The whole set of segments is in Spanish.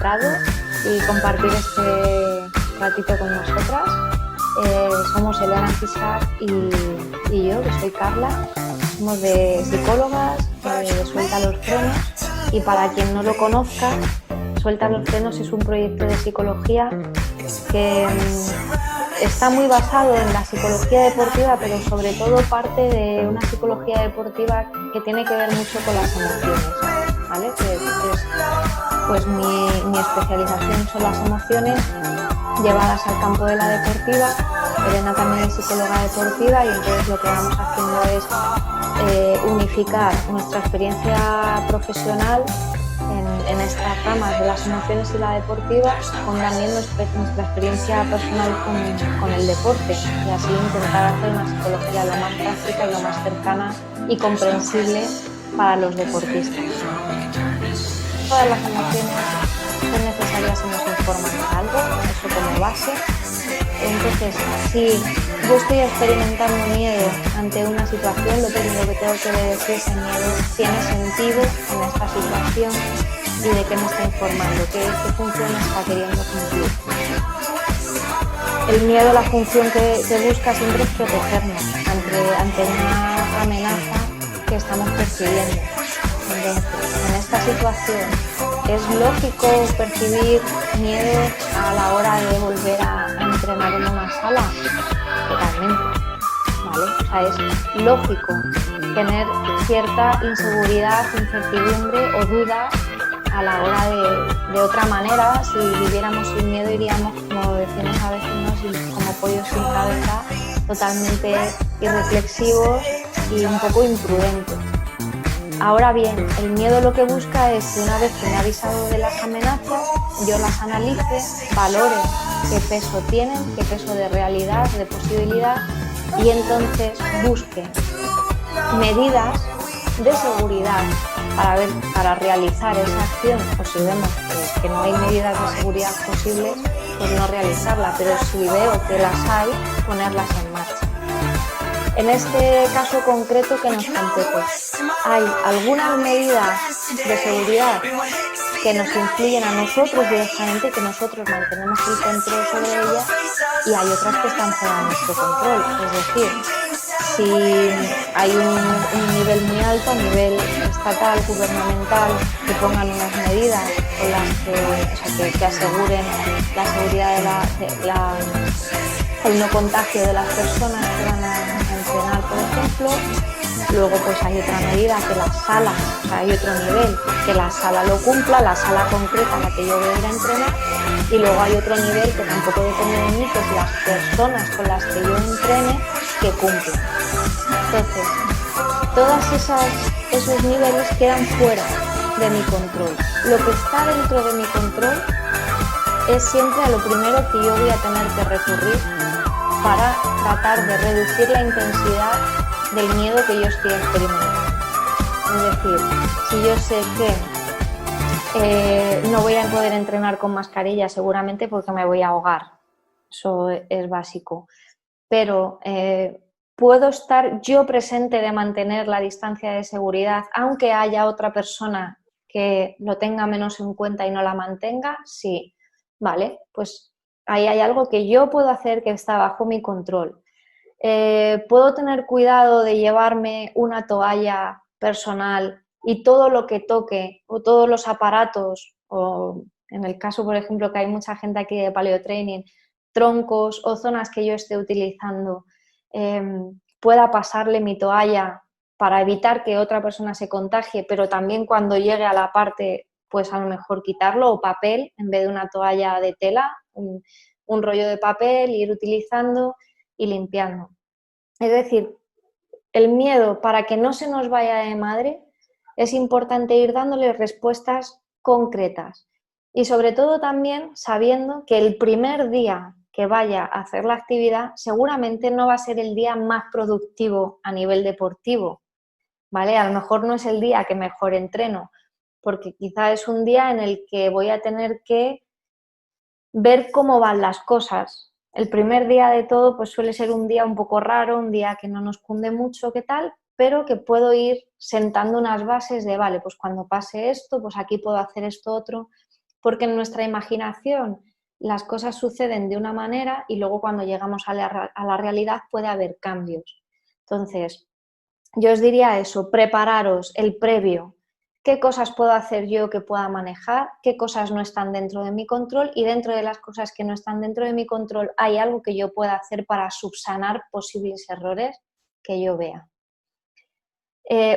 encontrado y compartir este ratito con nosotras. Somos Elena Fisac y yo, que soy Carla. Somos de psicólogas, de Suelta los Frenos, y para quien no lo conozca, Suelta los Frenos es un proyecto de psicología que está muy basado en la psicología deportiva, pero sobre todo parte de una psicología deportiva que tiene que ver mucho con las emociones, ¿vale? Que es, pues mi especialización son las emociones llevadas al campo de la deportiva. Elena también es psicóloga deportiva y entonces lo que vamos haciendo es unificar nuestra experiencia profesional en estas ramas de las emociones y la deportiva con también nuestra experiencia personal con el deporte, y así intentar hacer una psicología lo más práctica y lo más cercana y comprensible para los deportistas. Todas las emociones son necesarias y nos informan de algo, eso como base. Entonces, si yo estoy experimentando miedo ante una situación, lo primero que tengo que ver es si ese miedo tiene sentido en esta situación y de qué me está informando, qué función está queriendo cumplir. El miedo, la función que busca siempre es protegernos ante una amenaza que estamos percibiendo. Entonces, en esta situación, ¿es lógico percibir miedo a la hora de volver a entrenar en una sala? Totalmente, ¿vale? O sea, es lógico tener cierta inseguridad, incertidumbre o duda a la hora de otra manera. Si viviéramos sin miedo, iríamos, como decimos a veces, ¿no? Como pollos sin cabeza, totalmente irreflexivos y un poco imprudentes. Ahora bien, el miedo lo que busca es que una vez que me ha avisado de las amenazas, yo las analice, valore qué peso tienen, qué peso de realidad, de posibilidad, y entonces busque medidas de seguridad para realizar esa acción. O si vemos que no hay medidas de seguridad posibles, pues no realizarla, pero si veo que las hay, ponerlas en marcha. En este caso concreto que nos compete, hay algunas medidas de seguridad que nos influyen a nosotros directamente, que nosotros mantenemos el control sobre ellas, y hay otras que están fuera de nuestro control. Es decir, si hay un nivel muy alto, a nivel estatal, gubernamental, que pongan unas medidas con las que aseguren la seguridad el no contagio de las personas que van a entrenar, por ejemplo. Luego pues hay otra medida, que la sala, o sea, hay otro nivel, que la sala lo cumpla, la sala concreta en la que yo voy a ir a entrenar, y luego hay otro nivel que tampoco depende de mí, que es las personas con las que yo entrene que cumplan. Entonces, todos esos niveles quedan fuera de mi control. Lo que está dentro de mi control es siempre a lo primero que yo voy a tener que recurrir para tratar de reducir la intensidad del miedo que yo estoy experimentando. Es decir, si yo sé que no voy a poder entrenar con mascarilla seguramente porque me voy a ahogar, eso es básico, pero puedo estar yo presente de mantener la distancia de seguridad aunque haya otra persona que lo tenga menos en cuenta y no la mantenga, sí, vale, pues ahí hay algo que yo puedo hacer que está bajo mi control. Puedo tener cuidado de llevarme una toalla personal y todo lo que toque, o todos los aparatos, o en el caso, por ejemplo, que hay mucha gente aquí de paleotraining, troncos o zonas que yo esté utilizando, pueda pasarle mi toalla para evitar que otra persona se contagie, pero también cuando llegue a la parte, pues a lo mejor quitarlo, o papel en vez de una toalla de tela, un rollo de papel, ir utilizando y limpiando. Es decir, el miedo, para que no se nos vaya de madre, es importante ir dándole respuestas concretas, y sobre todo también sabiendo que el primer día que vaya a hacer la actividad seguramente no va a ser el día más productivo a nivel deportivo, ¿vale? A lo mejor no es el día que mejor entreno, porque quizá es un día en el que voy a tener que ver cómo van las cosas. El primer día de todo pues suele ser un día un poco raro, un día que no nos cunde mucho, ¿qué tal? Pero que puedo ir sentando unas bases de, vale, pues cuando pase esto, pues aquí puedo hacer esto otro. porque en nuestra imaginación las cosas suceden de una manera y luego cuando llegamos a la realidad puede haber cambios. Entonces, yo os diría eso, prepararos el previo. ¿Qué cosas puedo hacer yo que pueda manejar? ¿Qué cosas no están dentro de mi control? Y dentro de las cosas que no están dentro de mi control, ¿hay algo que yo pueda hacer para subsanar posibles errores que yo vea?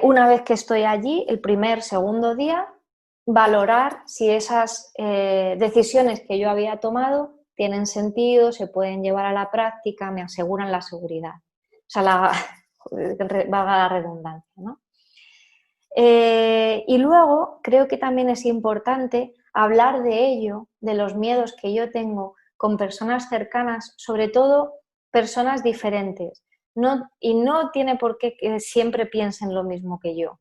Una vez que estoy allí, el primer, segundo día, valorar si esas decisiones que yo había tomado tienen sentido, se pueden llevar a la práctica, me aseguran la seguridad. O sea, valga la redundancia, ¿no? Y luego creo que también es importante hablar de ello, de los miedos que yo tengo con personas cercanas, sobre todo personas diferentes. Y no tiene por qué que siempre piensen lo mismo que yo.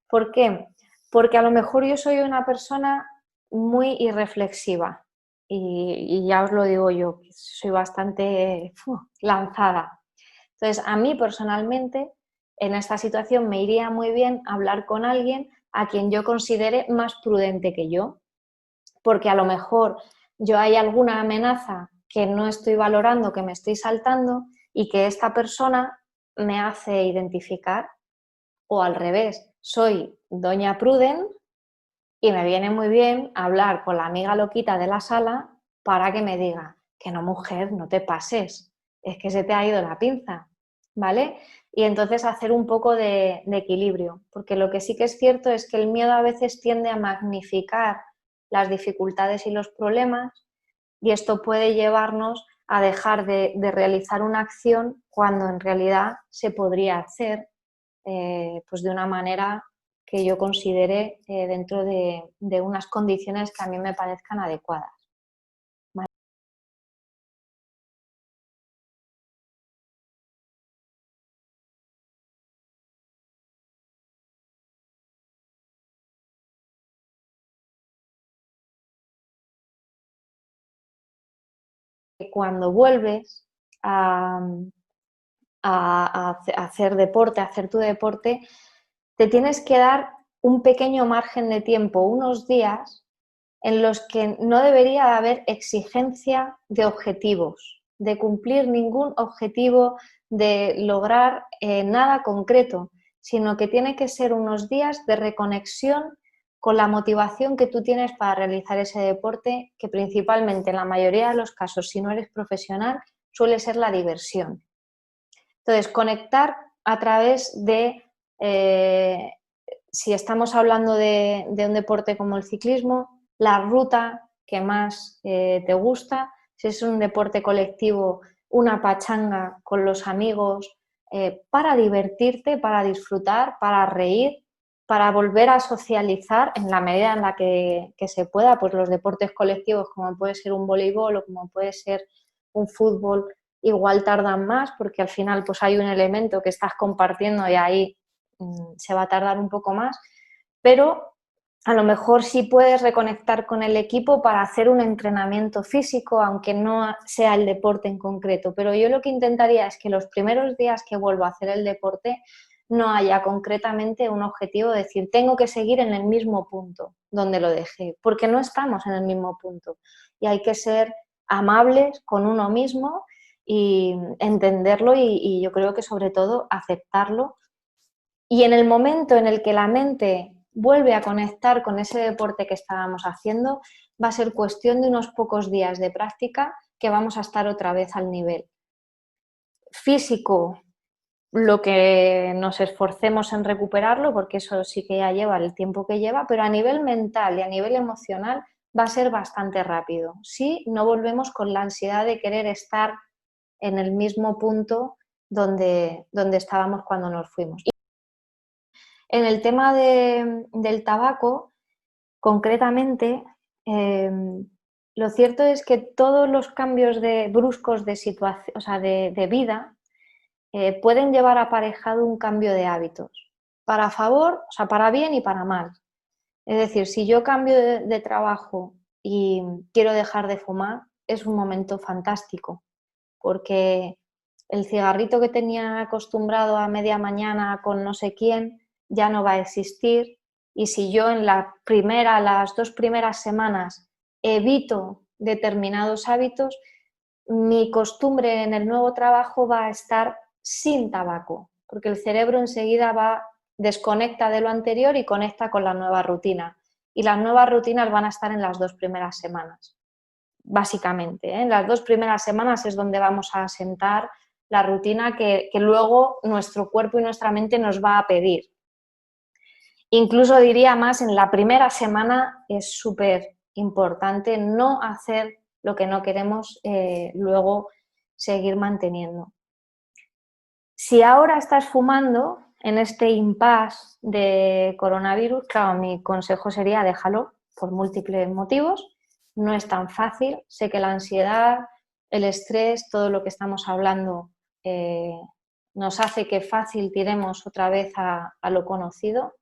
¿Por qué? Porque a lo mejor yo soy una persona muy irreflexiva y ya os lo digo yo, soy bastante lanzada. Entonces, a mí personalmente, en esta situación me iría muy bien hablar con alguien a quien yo considere más prudente que yo, porque a lo mejor yo hay alguna amenaza que no estoy valorando, que me estoy saltando y que esta persona me hace identificar, o al revés, soy doña Pruden y me viene muy bien hablar con la amiga loquita de la sala para que me diga que no, mujer, no te pases, es que se te ha ido la pinza, ¿vale? Y entonces hacer un poco de equilibrio, porque lo que sí que es cierto es que el miedo a veces tiende a magnificar las dificultades y los problemas y esto puede llevarnos a dejar de realizar una acción cuando en realidad se podría hacer pues de una manera que yo considere dentro de unas condiciones que a mí me parezcan adecuadas. ¿Vale? Cuando vuelves a hacer deporte, a hacer tu deporte, te tienes que dar un pequeño margen de tiempo, unos días en los que no debería haber exigencia de objetivos, de cumplir ningún objetivo, de lograr nada concreto, sino que tiene que ser unos días de reconexión con la motivación que tú tienes para realizar ese deporte, que principalmente en la mayoría de los casos, si no eres profesional, suele ser la diversión. Entonces, conectar a través de, si estamos hablando de un deporte como el ciclismo, la ruta que más te gusta, si es un deporte colectivo, una pachanga con los amigos, para divertirte, para disfrutar, para reír, para volver a socializar en la medida en la que se pueda, pues los deportes colectivos como puede ser un voleibol o como puede ser un fútbol, igual tardan más porque al final pues hay un elemento que estás compartiendo y ahí se va a tardar un poco más, pero a lo mejor sí puedes reconectar con el equipo para hacer un entrenamiento físico, aunque no sea el deporte en concreto. Pero yo lo que intentaría es que los primeros días que vuelvo a hacer el deporte no haya concretamente un objetivo de decir tengo que seguir en el mismo punto donde lo dejé, porque no estamos en el mismo punto y hay que ser amables con uno mismo y entenderlo y yo creo que sobre todo aceptarlo. Y en el momento en el que la mente vuelve a conectar con ese deporte que estábamos haciendo, va a ser cuestión de unos pocos días de práctica que vamos a estar otra vez al nivel físico, lo que nos esforcemos en recuperarlo, porque eso sí que ya lleva el tiempo que lleva, pero a nivel mental y a nivel emocional va a ser bastante rápido. Si no volvemos con la ansiedad de querer estar en el mismo punto donde estábamos cuando nos fuimos. En el tema del tabaco, concretamente, lo cierto es que todos los cambios bruscos de situación, o sea, de vida, pueden llevar aparejado un cambio de hábitos, para favor, o sea, para bien y para mal. Es decir, si yo cambio de trabajo y quiero dejar de fumar, es un momento fantástico, porque el cigarrito que tenía acostumbrado a media mañana con no sé quién ya no va a existir y si yo en las 2 primeras semanas evito determinados hábitos, mi costumbre en el nuevo trabajo va a estar sin tabaco, porque el cerebro enseguida desconecta de lo anterior y conecta con la nueva rutina. Y las nuevas rutinas van a estar en las 2 primeras semanas, básicamente. En las 2 primeras semanas es donde vamos a asentar la rutina que luego nuestro cuerpo y nuestra mente nos va a pedir. Incluso diría más, en la primera semana es súper importante no hacer lo que no queremos luego seguir manteniendo. Si ahora estás fumando en este impasse de coronavirus, claro, mi consejo sería déjalo por múltiples motivos. No es tan fácil. Sé que la ansiedad, el estrés, todo lo que estamos hablando nos hace que fácil tiremos otra vez a lo conocido.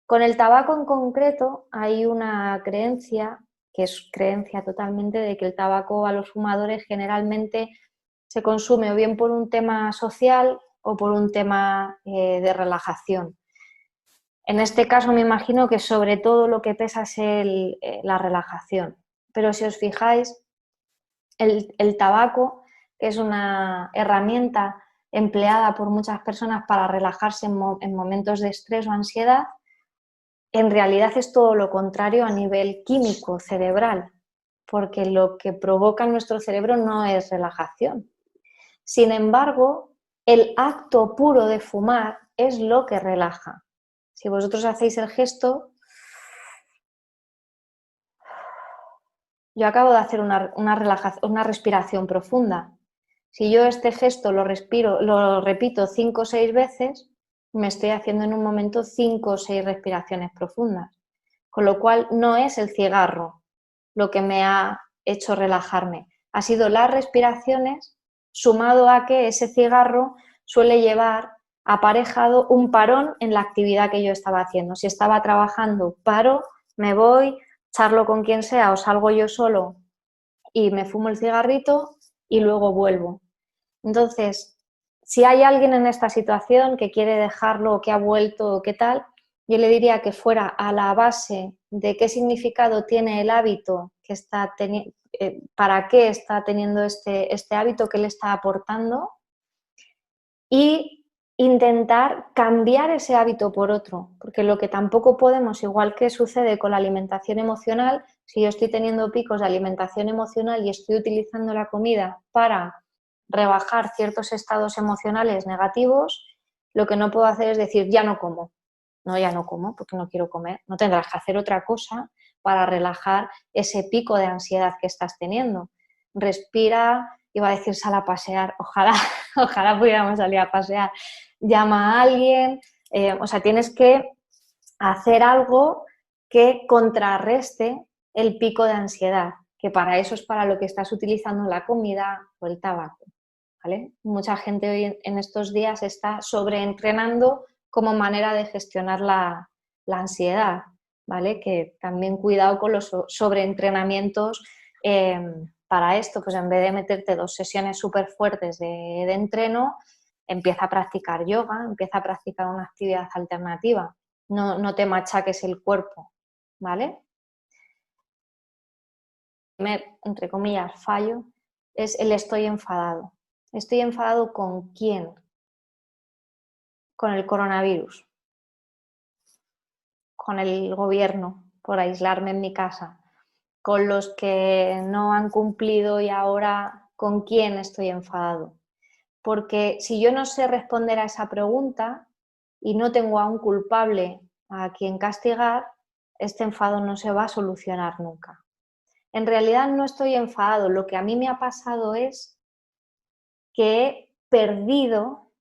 Con el tabaco en concreto hay una creencia, que es creencia totalmente, de que el tabaco a los fumadores generalmente se consume o bien por un tema social o por un tema de relajación. En este caso me imagino que sobre todo lo que pesa es la relajación. Pero si os fijáis, el tabaco, que es una herramienta empleada por muchas personas para relajarse en momentos de estrés o ansiedad, en realidad es todo lo contrario a nivel químico, cerebral, porque lo que provoca en nuestro cerebro no es relajación. Sin embargo, el acto puro de fumar es lo que relaja. Si vosotros hacéis el gesto, yo acabo de hacer una respiración profunda. Si yo este gesto lo repito 5 o 6 veces, me estoy haciendo en un momento 5 o 6 respiraciones profundas. Con lo cual no es el cigarro lo que me ha hecho relajarme. Ha sido las respiraciones sumado a que ese cigarro suele llevar aparejado un parón en la actividad que yo estaba haciendo. Si estaba trabajando, paro, me voy, charlo con quien sea o salgo yo solo y me fumo el cigarrito y luego vuelvo. Entonces, si hay alguien en esta situación que quiere dejarlo o que ha vuelto o qué tal, yo le diría que fuera a la base de qué significado tiene el hábito, para qué está teniendo este hábito, qué le está aportando, y intentar cambiar ese hábito por otro, porque lo que tampoco podemos, igual que sucede con la alimentación emocional, si yo estoy teniendo picos de alimentación emocional y estoy utilizando la comida para rebajar ciertos estados emocionales negativos, lo que no puedo hacer es decir, ya no como. No, ya no como porque no quiero comer. No tendrás que hacer otra cosa para relajar ese pico de ansiedad que estás teniendo. Respira, iba a decir sal a pasear, ojalá pudiéramos salir a pasear. Llama a alguien, tienes que hacer algo que contrarreste el pico de ansiedad, que para eso es para lo que estás utilizando la comida o el tabaco, ¿vale? Mucha gente hoy en estos días está sobreentrenando como manera de gestionar la ansiedad, ¿vale? Que también cuidado con los sobreentrenamientos para esto, pues en vez de meterte 2 sesiones súper fuertes de entreno, empieza a practicar yoga, empieza a practicar una actividad alternativa, no te machaques el cuerpo, ¿vale? El primer, entre comillas, fallo es el estoy enfadado. ¿Estoy enfadado con quién? Con el coronavirus, con el gobierno por aislarme en mi casa, con los que no han cumplido y ahora con quién estoy enfadado. Porque si yo no sé responder a esa pregunta y no tengo a un culpable a quien castigar, este enfado no se va a solucionar nunca. En realidad no estoy enfadado, lo que a mí me ha pasado es que he perdido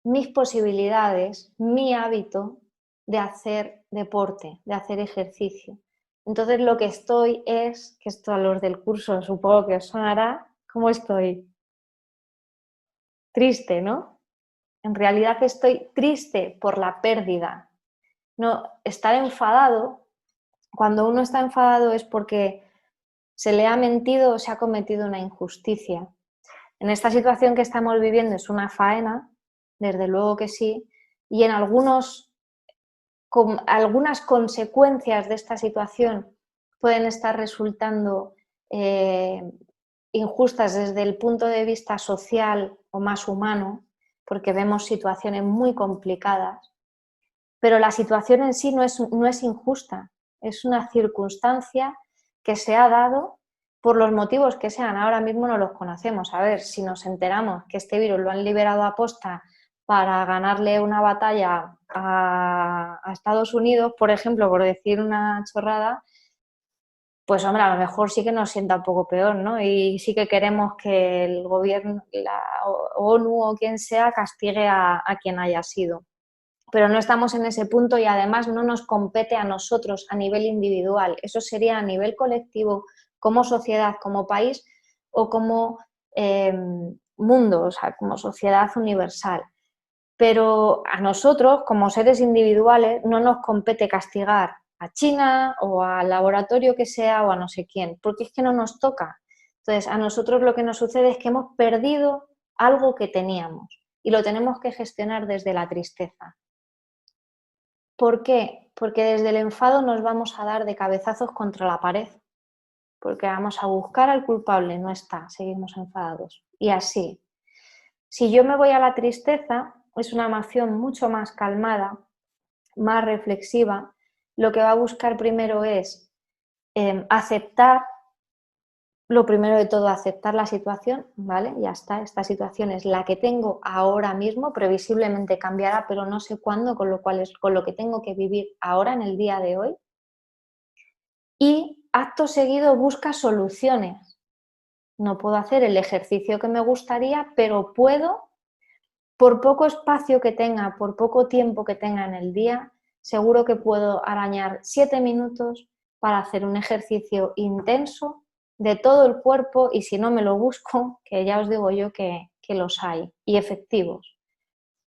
mis posibilidades, mi hábito de hacer deporte, de hacer ejercicio. Entonces lo que estoy es, que esto a los del curso supongo que os sonará, ¿cómo estoy? Triste, ¿no? En realidad estoy triste por la pérdida. No, estar enfadado, cuando uno está enfadado es porque se le ha mentido o se ha cometido una injusticia. En esta situación que estamos viviendo es una faena, desde luego que sí, y en algunas consecuencias de esta situación pueden estar resultando injustas desde el punto de vista social o más humano, porque vemos situaciones muy complicadas, pero la situación en sí no es injusta, es una circunstancia que se ha dado por los motivos que sean. Ahora mismo no los conocemos. A ver, si nos enteramos que este virus lo han liberado a posta para ganarle una batalla a Estados Unidos, por ejemplo, por decir una chorrada, pues hombre, a lo mejor sí que nos sienta un poco peor, ¿no? Y sí que queremos que el gobierno, la ONU o quien sea, castigue a quien haya sido. Pero no estamos en ese punto y además no nos compete a nosotros a nivel individual. Eso sería a nivel colectivo, como sociedad, como país o como mundo, o sea, como sociedad universal. Pero a nosotros, como seres individuales, no nos compete castigar a China o al laboratorio que sea o a no sé quién, porque es que no nos toca. Entonces, a nosotros lo que nos sucede es que hemos perdido algo que teníamos y lo tenemos que gestionar desde la tristeza. ¿Por qué? Porque desde el enfado nos vamos a dar de cabezazos contra la pared, porque vamos a buscar al culpable, no está, seguimos enfadados. Y así, si yo me voy a la tristeza, es una emoción mucho más calmada, más reflexiva. Lo que va a buscar primero es aceptar, lo primero de todo, aceptar la situación, ¿vale? Ya está, esta situación es la que tengo ahora mismo, previsiblemente cambiará, pero no sé cuándo, con lo cual es con lo que tengo que vivir ahora, en el día de hoy. Y acto seguido busca soluciones. No puedo hacer el ejercicio que me gustaría, pero puedo, por poco espacio que tenga, por poco tiempo que tenga en el día, seguro que puedo arañar 7 minutos para hacer un ejercicio intenso de todo el cuerpo y si no me lo busco, que ya os digo yo que los hay y efectivos.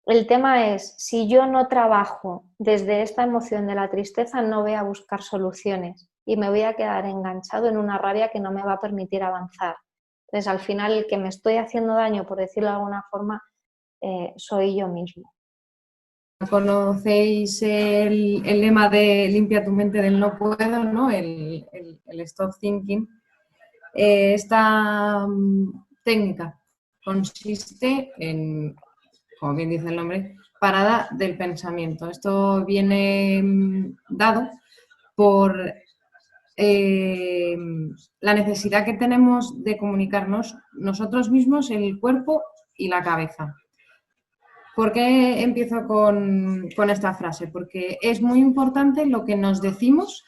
El tema es, si yo no trabajo desde esta emoción de la tristeza, no voy a buscar soluciones y me voy a quedar enganchado en una rabia que no me va a permitir avanzar. Entonces, al final, el que me estoy haciendo daño, por decirlo de alguna forma, soy yo mismo. ¿Conocéis el lema de limpia tu mente del no puedo, ¿no? El stop thinking. Esta técnica consiste en, como bien dice el nombre, parada del pensamiento. Esto viene dado por la necesidad que tenemos de comunicarnos nosotros mismos, el cuerpo y la cabeza. ¿Por qué empiezo con esta frase? Porque es muy importante lo que nos decimos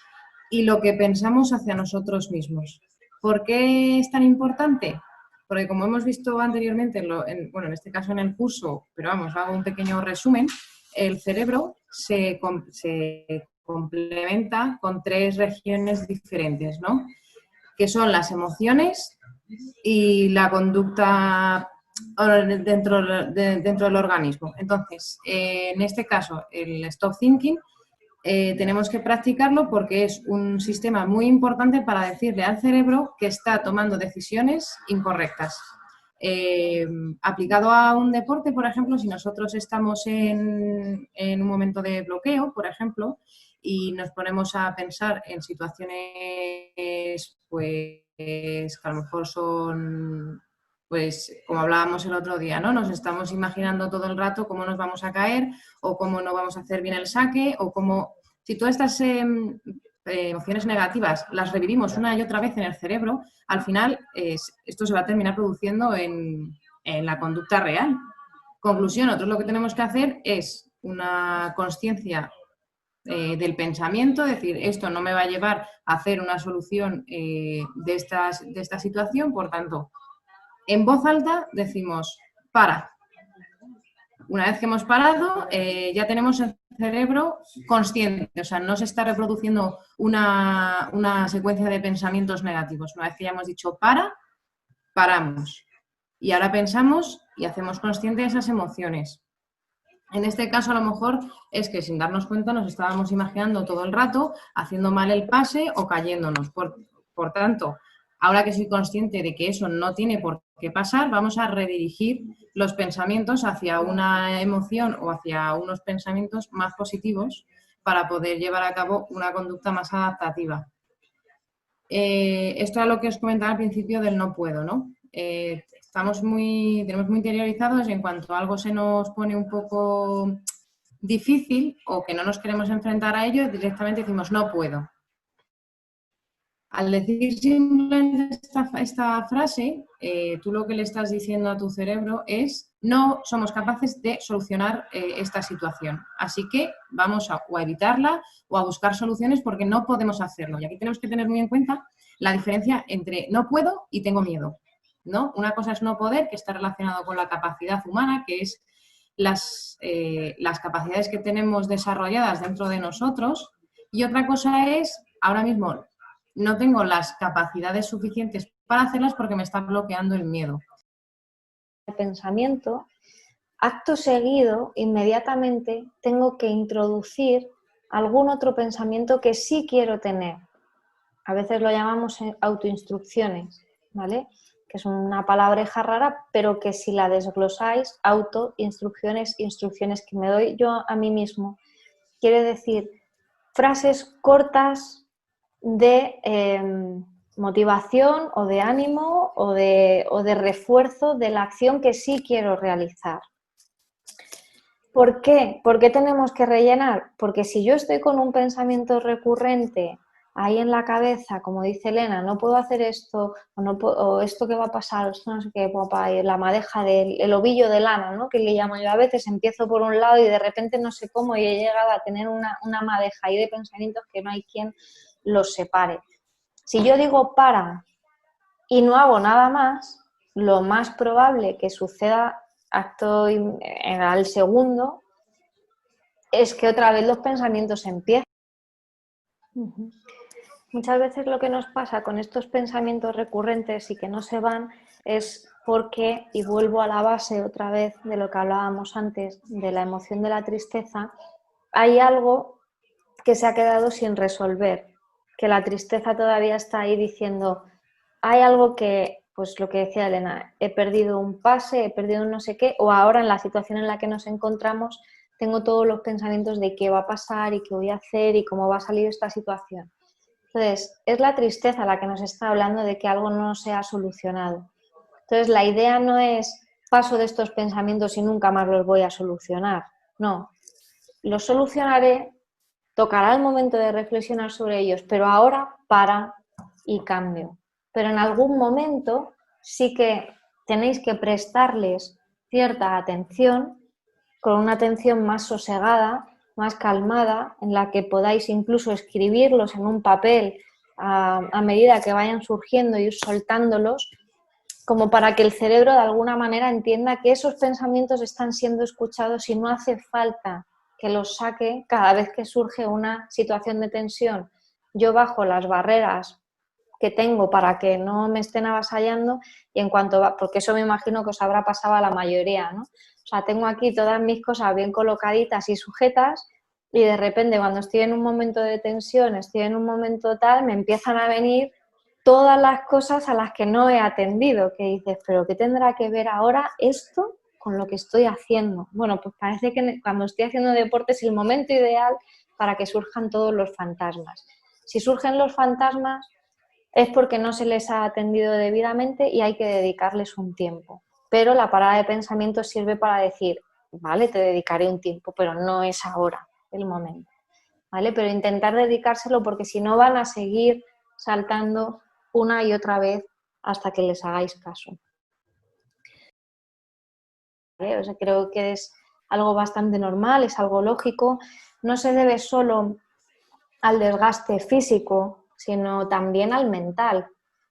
y lo que pensamos hacia nosotros mismos. ¿Por qué es tan importante? Porque como hemos visto anteriormente, en este caso en el curso, pero vamos, hago un pequeño resumen, el cerebro se complementa con 3 regiones diferentes, ¿no? Que son las emociones y la conducta dentro del organismo. Entonces, en este caso, el stop thinking tenemos que practicarlo porque es un sistema muy importante para decirle al cerebro que está tomando decisiones incorrectas. Aplicado a un deporte, por ejemplo, si nosotros estamos en un momento de bloqueo, por ejemplo, y nos ponemos a pensar en situaciones pues que a lo mejor son, pues como hablábamos el otro día, ¿no? Nos estamos imaginando todo el rato cómo nos vamos a caer o cómo no vamos a hacer bien el saque o cómo... Si todas estas emociones negativas las revivimos una y otra vez en el cerebro, al final esto se va a terminar produciendo en la conducta real. Conclusión, nosotros lo que tenemos que hacer es una consciencia del pensamiento, es decir, esto no me va a llevar a hacer una solución de esta situación, por tanto, en voz alta decimos, para. Una vez que hemos parado, ya tenemos el cerebro consciente, o sea, no se está reproduciendo una secuencia de pensamientos negativos. Una vez que ya hemos dicho para, paramos. Y ahora pensamos y hacemos consciente de esas emociones. En este caso, a lo mejor es que sin darnos cuenta nos estábamos imaginando todo el rato haciendo mal el pase o cayéndonos. Por tanto, ahora que soy consciente de que eso no tiene por qué pasar, vamos a redirigir los pensamientos hacia una emoción o hacia unos pensamientos más positivos para poder llevar a cabo una conducta más adaptativa. Esto es lo que os comentaba al principio del no puedo, ¿no? Tenemos muy interiorizados y en cuanto algo se nos pone un poco difícil o que no nos queremos enfrentar a ello, directamente decimos no puedo. Al decir simplemente esta frase, tú lo que le estás diciendo a tu cerebro es no somos capaces de solucionar esta situación. Así que vamos a evitarla o a buscar soluciones porque no podemos hacerlo. Y aquí tenemos que tener muy en cuenta la diferencia entre no puedo y tengo miedo, ¿no? Una cosa es no poder, que está relacionado con la capacidad humana, que es las capacidades que tenemos desarrolladas dentro de nosotros. Y otra cosa es, ahora mismo, no tengo las capacidades suficientes para hacerlas porque me está bloqueando el miedo. El pensamiento, acto seguido, inmediatamente, tengo que introducir algún otro pensamiento que sí quiero tener. A veces lo llamamos autoinstrucciones, ¿vale? Que es una palabreja rara, pero que si la desglosáis, autoinstrucciones, instrucciones que me doy yo a mí mismo, quiere decir frases cortas de motivación o de ánimo o de refuerzo de la acción que sí quiero realizar. ¿Por qué? ¿Por qué tenemos que rellenar? Porque si yo estoy con un pensamiento recurrente ahí en la cabeza, como dice Elena, no puedo hacer esto, o esto que va a pasar, o esto no sé qué, la madeja el ovillo de lana, ¿no? Que le llamo yo. A veces empiezo por un lado y de repente no sé cómo y he llegado a tener una madeja ahí de pensamientos que no hay quien los separe. Si yo digo para y no hago nada más, lo más probable que suceda al segundo es que otra vez los pensamientos empiezan. Muchas veces lo que nos pasa con estos pensamientos recurrentes y que no se van es porque, y vuelvo a la base otra vez de lo que hablábamos antes, de la emoción de la tristeza, hay algo que se ha quedado sin resolver, que la tristeza todavía está ahí diciendo, hay algo que, pues lo que decía Elena, he perdido un pase, he perdido un no sé qué, o ahora en la situación en la que nos encontramos tengo todos los pensamientos de qué va a pasar y qué voy a hacer y cómo va a salir esta situación. Entonces, es la tristeza la que nos está hablando de que algo no se ha solucionado. Entonces, la idea no es paso de estos pensamientos y nunca más los voy a solucionar. No, los solucionaré, tocará el momento de reflexionar sobre ellos, pero ahora para y cambio. Pero en algún momento sí que tenéis que prestarles cierta atención, con una atención más sosegada, más calmada, en la que podáis incluso escribirlos en un papel a medida que vayan surgiendo, ir soltándolos, como para que el cerebro de alguna manera entienda que esos pensamientos están siendo escuchados y no hace falta que los saque cada vez que surge una situación de tensión. Yo bajo las barreras que tengo para que no me estén avasallando y en cuanto va, porque eso me imagino que os habrá pasado a la mayoría, ¿no? O sea, tengo aquí todas mis cosas bien colocaditas y sujetas y de repente cuando estoy en un momento de tensión, estoy en un momento tal, me empiezan a venir todas las cosas a las que no he atendido, que dices, pero ¿qué tendrá que ver ahora esto con lo que estoy haciendo? Bueno, pues parece que cuando estoy haciendo deporte es el momento ideal para que surjan todos los fantasmas. Si surgen los fantasmas es porque no se les ha atendido debidamente y hay que dedicarles un tiempo. Pero la parada de pensamiento sirve para decir, vale, te dedicaré un tiempo, pero no es ahora el momento, ¿vale? Pero intentar dedicárselo porque si no van a seguir saltando una y otra vez hasta que les hagáis caso. ¿Vale? O sea, creo que es algo bastante normal, es algo lógico. No se debe solo al desgaste físico, sino también al mental.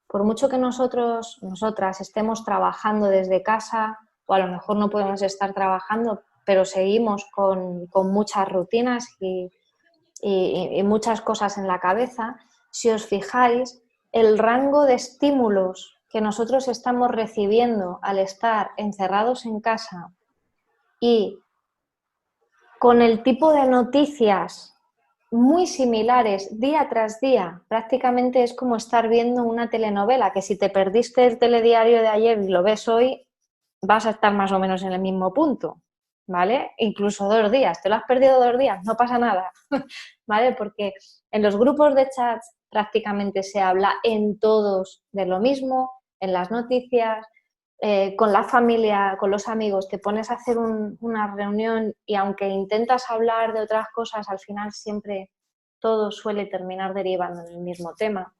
Por mucho que nosotras estemos trabajando desde casa, o a lo mejor no podemos estar trabajando, pero seguimos con muchas rutinas y muchas cosas en la cabeza, si os fijáis, el rango de estímulos que nosotros estamos recibiendo al estar encerrados en casa y con el tipo de noticias muy similares día tras día, prácticamente es como estar viendo una telenovela, que si te perdiste el telediario de ayer y lo ves hoy, vas a estar más o menos en el mismo punto. ¿vale? Incluso 2 días, te lo has perdido 2 días, no pasa nada, ¿vale? Porque en los grupos de chats prácticamente se habla en todos de lo mismo, en las noticias, con la familia, con los amigos, te pones a hacer una reunión y aunque intentas hablar de otras cosas, al final siempre todo suele terminar derivando en el mismo tema.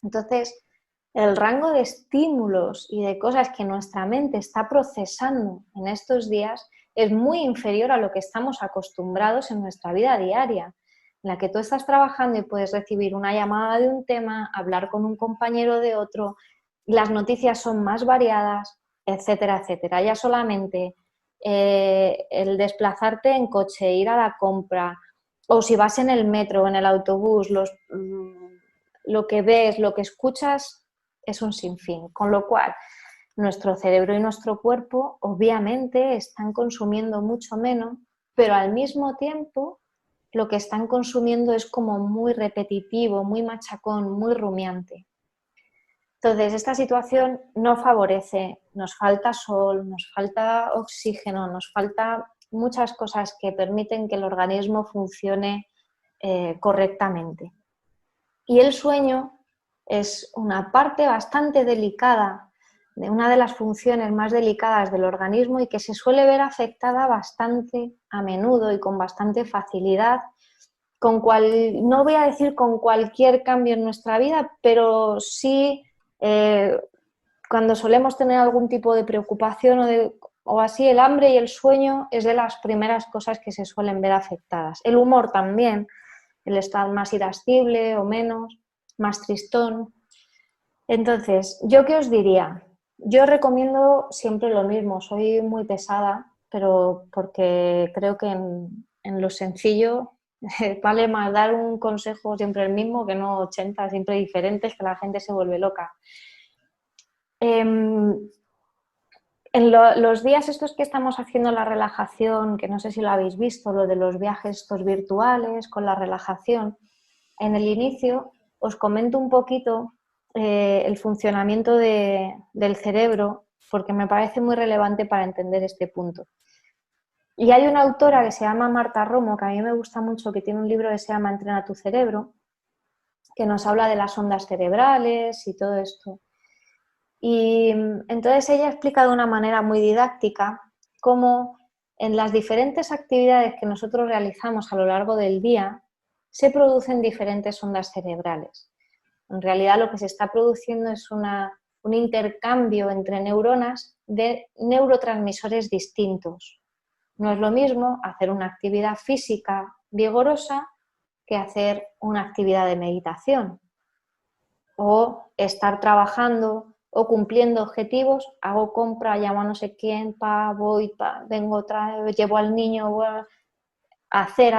Entonces, el rango de estímulos y de cosas que nuestra mente está procesando en estos días es muy inferior a lo que estamos acostumbrados en nuestra vida diaria, en la que tú estás trabajando y puedes recibir una llamada de un tema, hablar con un compañero de otro, las noticias son más variadas, etcétera, etcétera. Ya solamente el desplazarte en coche, ir a la compra, o si vas en el metro o en el autobús, lo que ves, lo que escuchas es un sinfín, con lo cual nuestro cerebro y nuestro cuerpo obviamente están consumiendo mucho menos, pero al mismo tiempo lo que están consumiendo es como muy repetitivo, muy machacón, muy rumiante. Entonces, esta situación no favorece, nos falta sol, nos falta oxígeno, nos falta muchas cosas que permiten que el organismo funcione correctamente. Y el sueño es una parte bastante delicada, de una de las funciones más delicadas del organismo y que se suele ver afectada bastante a menudo y con bastante facilidad, no voy a decir con cualquier cambio en nuestra vida, pero sí cuando solemos tener algún tipo de preocupación o así, el hambre y el sueño es de las primeras cosas que se suelen ver afectadas. El humor también, el estar más irascible o menos, más tristón. Entonces, ¿yo qué os diría? Yo recomiendo siempre lo mismo, soy muy pesada, pero porque creo que en lo sencillo vale más dar un consejo siempre el mismo que no 80 siempre diferentes, que la gente se vuelve loca. Los días estos que estamos haciendo la relajación, que no sé si lo habéis visto, lo de los viajes estos virtuales con la relajación, en el inicio os comento un poquito el funcionamiento del cerebro, porque me parece muy relevante para entender este punto. Y hay una autora que se llama Marta Romo, que a mí me gusta mucho, que tiene un libro que se llama Entrena tu cerebro, que nos habla de las ondas cerebrales y todo esto. Y entonces ella explica de una manera muy didáctica cómo en las diferentes actividades que nosotros realizamos a lo largo del día se producen diferentes ondas cerebrales. En realidad lo que se está produciendo es un intercambio entre neuronas de neurotransmisores distintos. No es lo mismo hacer una actividad física vigorosa que hacer una actividad de meditación o estar trabajando o cumpliendo objetivos, hago compra, llamo a no sé quién, voy, vengo otra vez, llevo al niño, voy a hacer,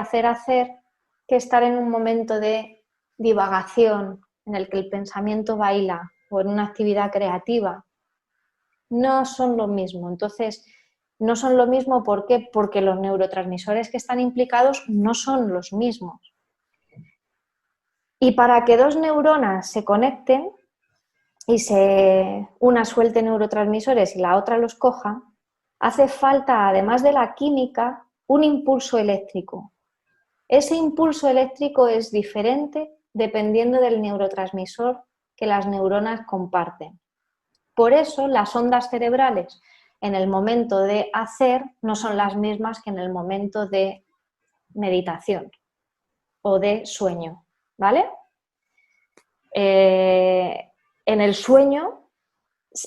que estar en un momento de divagación en el que el pensamiento baila o en una actividad creativa. No son lo mismo. Entonces, no son lo mismo, ¿por qué? Porque los neurotransmisores que están implicados no son los mismos. Y para que dos neuronas se conecten y una suelte neurotransmisores y la otra los coja, hace falta, además de la química, un impulso eléctrico. Ese impulso eléctrico es diferente dependiendo del neurotransmisor que las neuronas comparten. Por eso las ondas cerebrales en el momento de hacer no son las mismas que en el momento de meditación o de sueño, ¿vale? En el sueño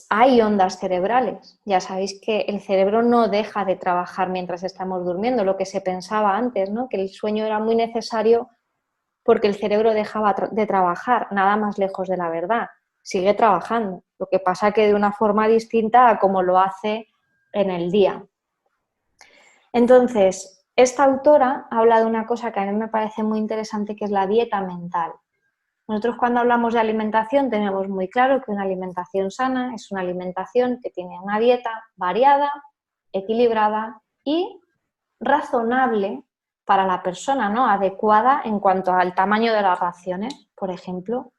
hay ondas cerebrales. Ya sabéis que el cerebro no deja de trabajar mientras estamos durmiendo, lo que se pensaba antes, ¿no? Que el sueño era muy necesario porque el cerebro dejaba de trabajar, nada más lejos de la verdad. Sigue trabajando, lo que pasa que de una forma distinta a como lo hace en el día. Entonces, esta autora habla de una cosa que a mí me parece muy interesante, que es la dieta mental. Nosotros cuando hablamos de alimentación tenemos muy claro que una alimentación sana es una alimentación que tiene una dieta variada, equilibrada y razonable para la persona, ¿no? Adecuada en cuanto al tamaño de las raciones, por ejemplo.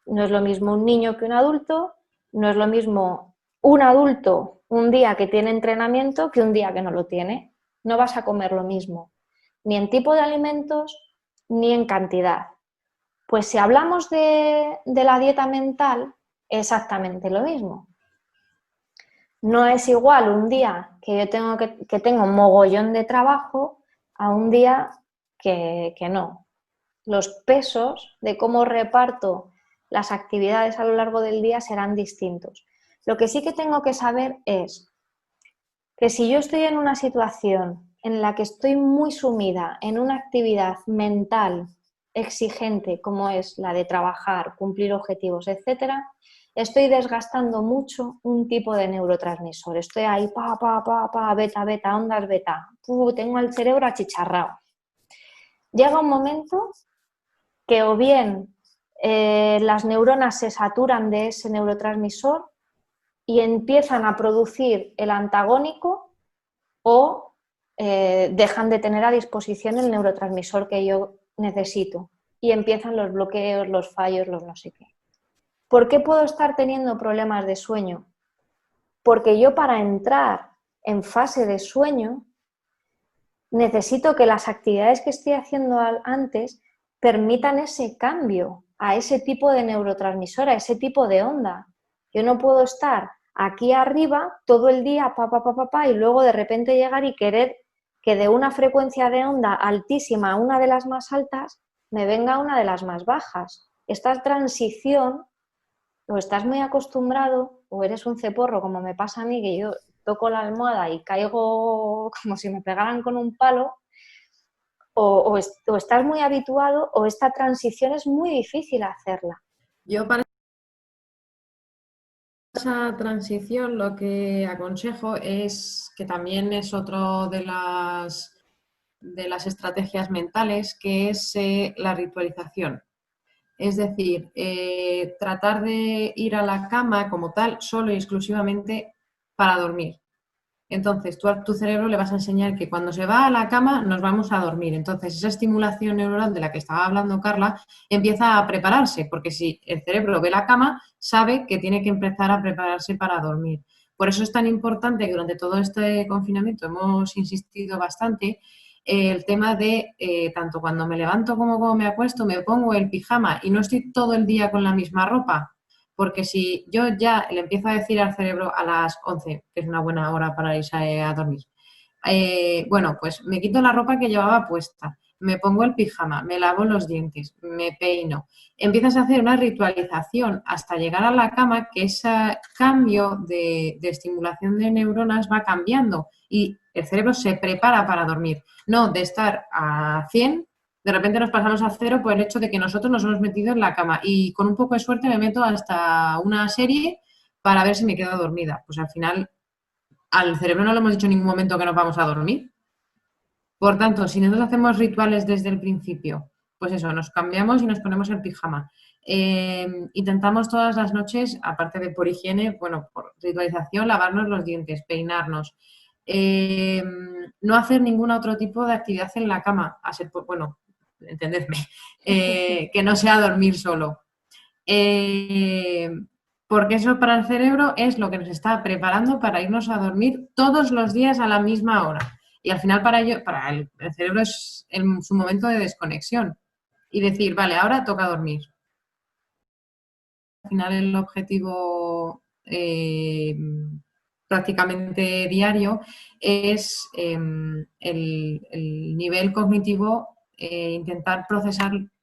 No es lo mismo un niño que un adulto, no es lo mismo un adulto un día que tiene entrenamiento que un día que no lo tiene. no vas a comer lo mismo, ni en tipo de alimentos, ni en cantidad. Pues si hablamos de la dieta mental, exactamente lo mismo. No es igual un día que yo tengo un mogollón de trabajo a un día que no. Los pesos de cómo reparto las actividades a lo largo del día serán distintos. Lo que sí que tengo que saber es que si yo estoy en una situación en la que estoy muy sumida en una actividad mental exigente como es la de trabajar, cumplir objetivos, etcétera, estoy desgastando mucho un tipo de neurotransmisor. Estoy ahí, beta, beta, ondas beta. Tengo el cerebro achicharrado. Llega un momento que o bien las neuronas se saturan de ese neurotransmisor y empiezan a producir el antagónico o dejan de tener a disposición el neurotransmisor que yo necesito y empiezan los bloqueos, los fallos, los no sé qué. ¿Por qué puedo estar teniendo problemas de sueño? Porque yo para entrar en fase de sueño necesito que las actividades que estoy haciendo antes permitan ese cambio a ese tipo de neurotransmisor, a ese tipo de onda. Yo no puedo estar aquí arriba todo el día, y luego de repente llegar y querer que de una frecuencia de onda altísima a una de las más altas me venga una de las más bajas. Esta transición, o estás muy acostumbrado o eres un ceporro, como me pasa a mí, que yo toco la almohada y caigo como si me pegaran con un palo, o estás muy habituado o esta transición es muy difícil hacerla. Yo para esa transición lo que aconsejo es que también es otro de las estrategias mentales, que es la ritualización. Es decir, tratar de ir a la cama como tal solo y exclusivamente para dormir. Entonces, tú a tu cerebro le vas a enseñar que cuando se va a la cama nos vamos a dormir. Entonces, esa estimulación neuronal de la que estaba hablando Carla empieza a prepararse, porque si el cerebro ve la cama, sabe que tiene que empezar a prepararse para dormir. Por eso es tan importante que durante todo este confinamiento hemos insistido bastante el tema de tanto cuando me levanto como cuando me acuesto, me pongo el pijama y no estoy todo el día con la misma ropa. Porque si yo ya le empiezo a decir al cerebro a las 11, que es una buena hora para irse a dormir, bueno, pues me quito la ropa que llevaba puesta, me pongo el pijama, me lavo los dientes, me peino, empiezas a hacer una ritualización hasta llegar a la cama, que ese cambio de estimulación de neuronas va cambiando y el cerebro se prepara para dormir, no de estar a 100. De repente nos pasamos a cero por el hecho de que nosotros nos hemos metido en la cama y con un poco de suerte me meto hasta una serie para ver si me quedo dormida. Pues al final al cerebro no le hemos dicho en ningún momento que nos vamos a dormir. Por tanto, si nosotros hacemos rituales desde el principio, pues eso, nos cambiamos y nos ponemos el pijama. Intentamos todas las noches, aparte de por higiene, bueno, por ritualización, lavarnos los dientes, peinarnos. No hacer ningún otro tipo de actividad en la cama, a ser, bueno, entendedme, que no sea dormir solo. Porque eso para el cerebro es lo que nos está preparando para irnos a dormir todos los días a la misma hora. Y al final para el cerebro es en su momento de desconexión. Y decir, vale, ahora toca dormir. Al final el objetivo prácticamente diario es el nivel cognitivo, intentar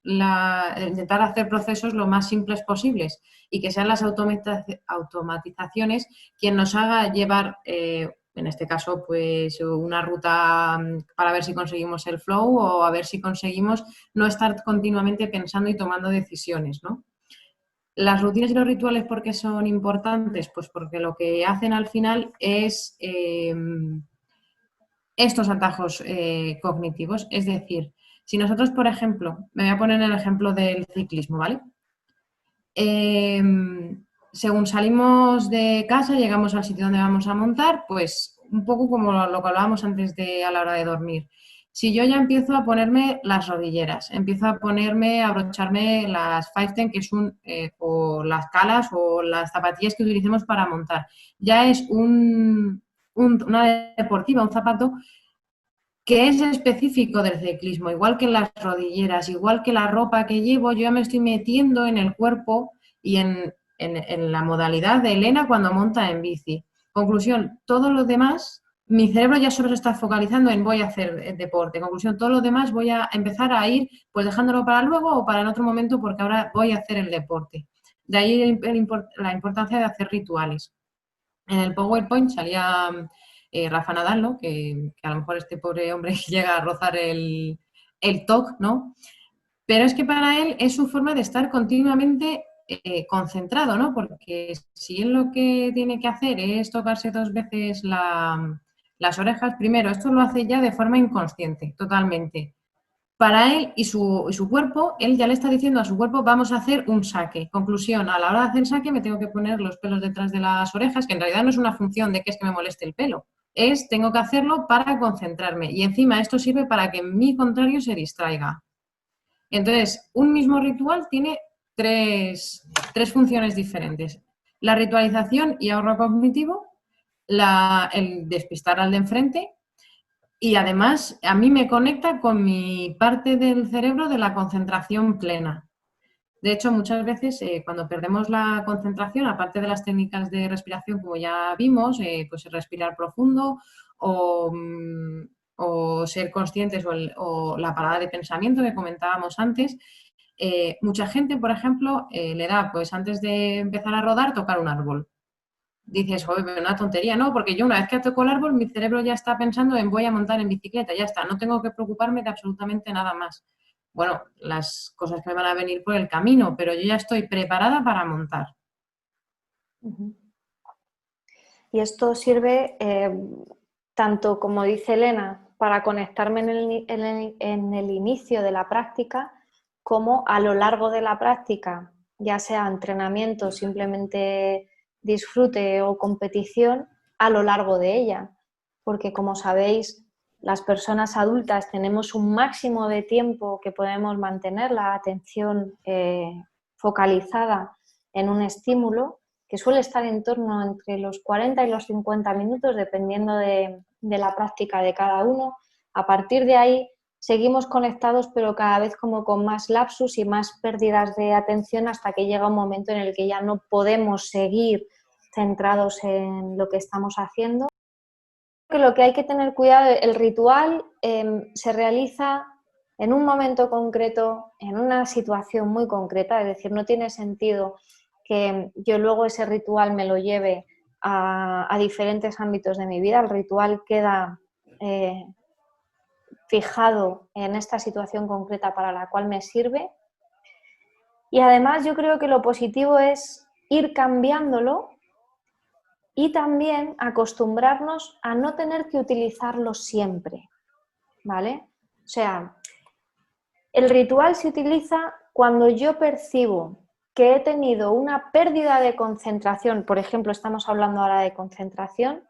intentar hacer procesos lo más simples posibles y que sean las automatizaciones quien nos haga llevar, en este caso, pues una ruta para ver si conseguimos el flow o a ver si conseguimos no estar continuamente pensando y tomando decisiones, ¿no? Las rutinas y los rituales, ¿por qué son importantes? Pues porque lo que hacen al final es estos atajos cognitivos. Es decir, si nosotros, por ejemplo, me voy a poner el ejemplo del ciclismo, ¿vale? Según salimos de casa, llegamos al sitio donde vamos a montar, pues un poco como lo que hablábamos antes a la hora de dormir. Si yo ya empiezo a ponerme las rodilleras, empiezo a abrocharme las 510, que es o las calas o las zapatillas que utilicemos para montar, ya es una deportiva, un zapato que es específico del ciclismo, igual que las rodilleras, igual que la ropa que llevo, yo ya me estoy metiendo en el cuerpo y en la modalidad de Elena cuando monta en bici. Conclusión, todo lo demás, mi cerebro ya solo se está focalizando en voy a hacer deporte. Conclusión, todo lo demás voy a empezar a ir pues dejándolo para luego o para en otro momento porque ahora voy a hacer el deporte. De ahí la importancia de hacer rituales. En el PowerPoint salía Rafa Nadal, ¿no? Que a lo mejor este pobre hombre llega a rozar el TOC, ¿no? Pero es que para él es su forma de estar continuamente concentrado, ¿no? Porque si él lo que tiene que hacer es tocarse 2 veces las orejas, primero, esto lo hace ya de forma inconsciente, totalmente. Para él y su cuerpo, él ya le está diciendo a su cuerpo, vamos a hacer un saque. Conclusión, a la hora de hacer el saque me tengo que poner los pelos detrás de las orejas, que en realidad no es una función de que es que me moleste el pelo, es tengo que hacerlo para concentrarme. Y encima esto sirve para que mi contrario se distraiga. Entonces, un mismo ritual tiene tres funciones diferentes. La ritualización y ahorro cognitivo, el despistar al de enfrente y además a mí me conecta con mi parte del cerebro de la concentración plena. De hecho, muchas veces cuando perdemos la concentración, aparte de las técnicas de respiración, como ya vimos, pues respirar profundo o, o ser conscientes o la parada de pensamiento que comentábamos antes, mucha gente, por ejemplo, le da, pues antes de empezar a rodar, tocar un árbol. Dices, joder, una tontería, no, porque yo una vez que toco el árbol, mi cerebro ya está pensando en voy a montar en bicicleta, ya está, no tengo que preocuparme de absolutamente nada más. Bueno, las cosas que me van a venir por el camino, pero yo ya estoy preparada para montar. Y esto sirve tanto, como dice Elena, para conectarme en el inicio de la práctica, como a lo largo de la práctica, ya sea entrenamiento, simplemente disfrute o competición, a lo largo de ella. Porque como sabéis, las personas adultas tenemos un máximo de tiempo que podemos mantener la atención focalizada en un estímulo, que suele estar en torno entre los 40 y los 50 minutos, dependiendo de la práctica de cada uno. A partir de ahí seguimos conectados, pero cada vez como con más lapsus y más pérdidas de atención, hasta que llega un momento en el que ya no podemos seguir centrados en lo que estamos haciendo. Lo que hay que tener cuidado, el ritual se realiza en un momento concreto, en una situación muy concreta, es decir, no tiene sentido que yo luego ese ritual me lo lleve a diferentes ámbitos de mi vida. El ritual queda fijado en esta situación concreta para la cual me sirve. Y además yo creo que lo positivo es ir cambiándolo y también acostumbrarnos a no tener que utilizarlo siempre, ¿vale? O sea, el ritual se utiliza cuando yo percibo que he tenido una pérdida de concentración, por ejemplo, estamos hablando ahora de concentración,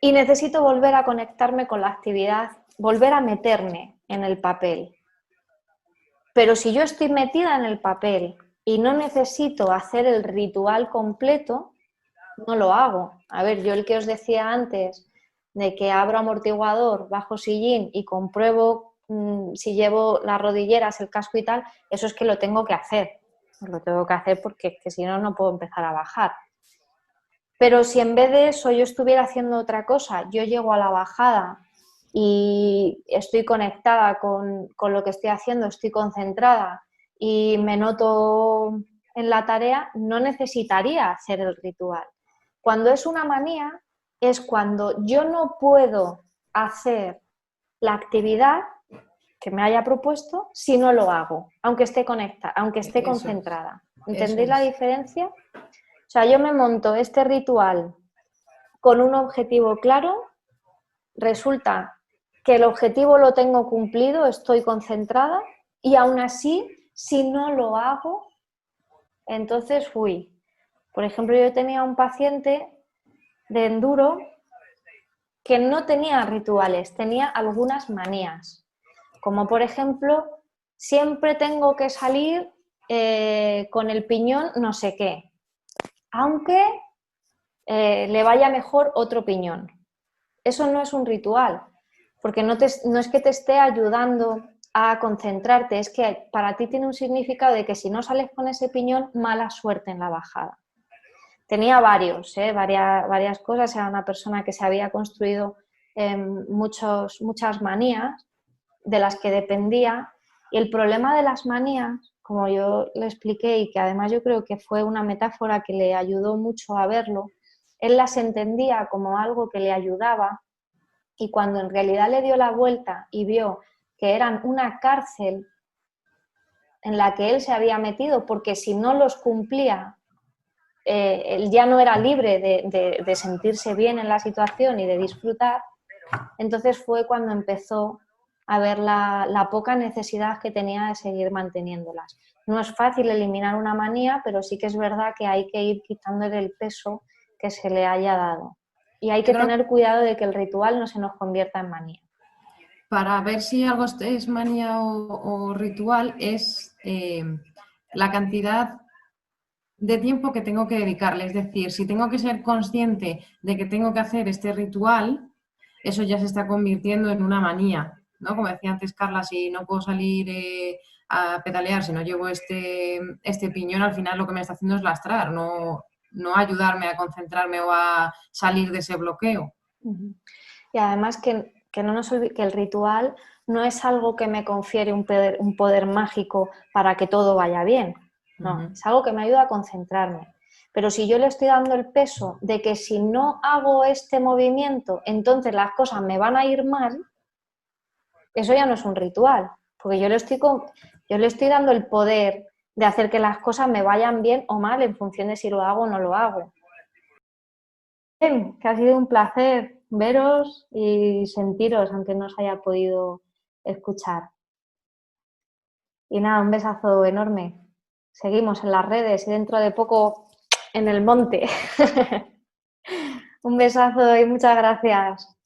y necesito volver a conectarme con la actividad, volver a meterme en el papel. Pero si yo estoy metida en el papel y no necesito hacer el ritual completo, no lo hago. A ver, yo el que os decía antes de que abro amortiguador, bajo sillín y compruebo si llevo las rodilleras, el casco y tal, eso es que lo tengo que hacer. Lo tengo que hacer porque que si no, no puedo empezar a bajar. Pero si en vez de eso yo estuviera haciendo otra cosa, yo llego a la bajada y estoy conectada con lo que estoy haciendo, estoy concentrada y me noto en la tarea, no necesitaría hacer el ritual. Cuando es una manía, es cuando yo no puedo hacer la actividad que me haya propuesto si no lo hago, aunque esté conectada, aunque esté concentrada. ¿Entendéis la diferencia? O sea, yo me monto este ritual con un objetivo claro, resulta que el objetivo lo tengo cumplido, estoy concentrada y aún así, si no lo hago, entonces fui. Por ejemplo, yo tenía un paciente de enduro que no tenía rituales, tenía algunas manías, como por ejemplo, siempre tengo que salir con el piñón no sé qué, aunque le vaya mejor otro piñón. Eso no es un ritual. porque no es que te esté ayudando a concentrarte, es que para ti tiene un significado de que si no sales con ese piñón, mala suerte en la bajada. Tenía varias cosas, era una persona que se había construido muchas manías de las que dependía, y el problema de las manías, como yo le expliqué y que además yo creo que fue una metáfora que le ayudó mucho a verlo, él las entendía como algo que le ayudaba, y cuando en realidad le dio la vuelta y vio que eran una cárcel en la que él se había metido, porque si no los cumplía, él ya no era libre de sentirse bien en la situación y de disfrutar, entonces fue cuando empezó a ver la poca necesidad que tenía de seguir manteniéndolas. No es fácil eliminar una manía, pero sí que es verdad que hay que ir quitándole el peso que se le haya dado. Y hay que tener cuidado de que el ritual no se nos convierta en manía. Para ver si algo es manía o ritual es la cantidad de tiempo que tengo que dedicarle. Es decir, si tengo que ser consciente de que tengo que hacer este ritual, eso ya se está convirtiendo en una manía, ¿no? Como decía antes Carla, si no puedo salir a pedalear, si no llevo este piñón, al final lo que me está haciendo es lastrar, no ayudarme a concentrarme o a salir de ese bloqueo. Y además que no nos olvide que el ritual no es algo que me confiere un poder mágico para que todo vaya bien. No, es algo que me ayuda a concentrarme. Pero si yo le estoy dando el peso de que si no hago este movimiento, entonces las cosas me van a ir mal, eso ya no es un ritual, porque yo le estoy dando el poder de hacer que las cosas me vayan bien o mal en función de si lo hago o no lo hago. Bien, que ha sido un placer veros y sentiros, aunque no os haya podido escuchar. Y nada, un besazo enorme. Seguimos en las redes y dentro de poco en el monte. Un besazo y muchas gracias.